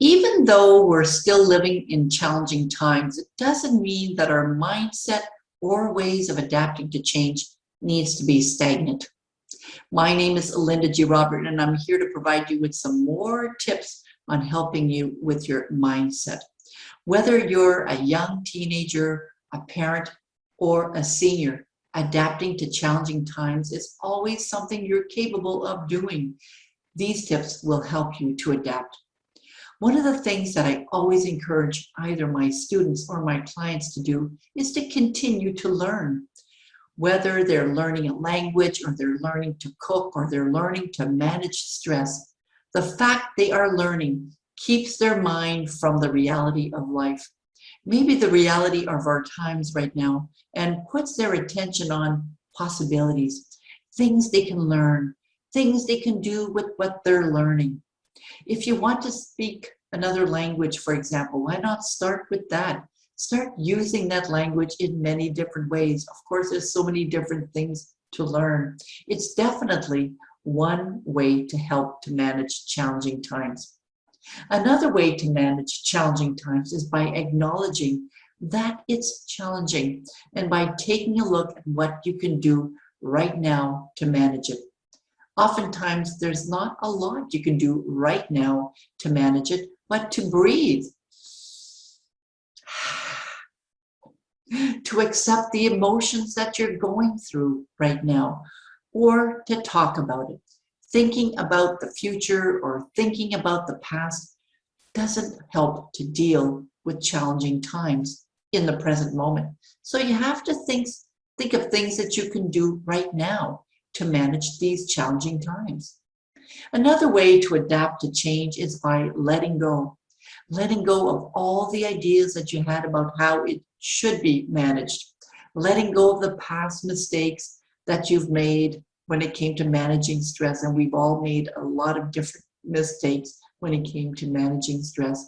Even though we're still living in challenging times, it doesn't mean that our mindset or ways of adapting to change needs to be stagnant. My name is Linda G. Robert, and I'm here to provide you with some more tips on helping you with your mindset. Whether you're a young teenager, a parent, or a senior, adapting to challenging times is always something you're capable of doing. These tips will help you to adapt. One of the things that I always encourage either my students or my clients to do is to continue to learn. Whether they're learning a language or they're learning to cook or they're learning to manage stress, the fact they are learning keeps their mind from the reality of life, maybe the reality of our times right now, and puts their attention on possibilities, things they can learn, things they can do with what they're learning. If you want to speak another language, for example, why not start with that? Start using that language in many different ways. Of course, there's so many different things to learn. It's definitely one way to help to manage challenging times. Another way to manage challenging times is by acknowledging that it's challenging and by taking a look at what you can do right now to manage it. Oftentimes, there's not a lot you can do right now to manage it, but to breathe, to accept the emotions that you're going through right now, or to talk about it. Thinking about the future or thinking about the past doesn't help to deal with challenging times in the present moment. So you have to think of things that you can do right now to manage these challenging times. Another way to adapt to change is by letting go. Letting go of all the ideas that you had about how it should be managed. Letting go of the past mistakes that you've made when it came to managing stress. And we've all made a lot of different mistakes when it came to managing stress.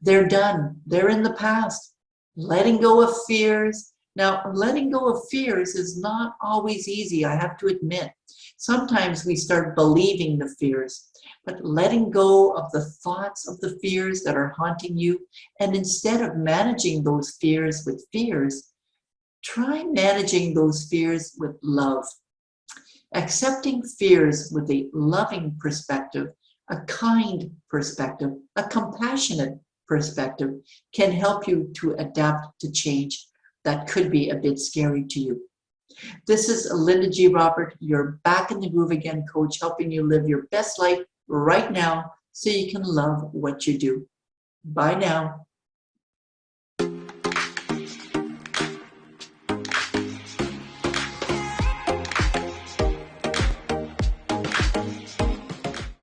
They're done. They're in the past. Letting go of fears. Now, letting go of fears is not always easy, I have to admit. Sometimes we start believing the fears, but letting go of the thoughts of the fears that are haunting you, and instead of managing those fears with fears, try managing those fears with love. Accepting fears with a loving perspective, a kind perspective, a compassionate perspective can help you to adapt to change that could be a bit scary to you. This is Linda G. Robert, your Back in the Groove Again coach, helping you live your best life right now so you can love what you do. Bye now.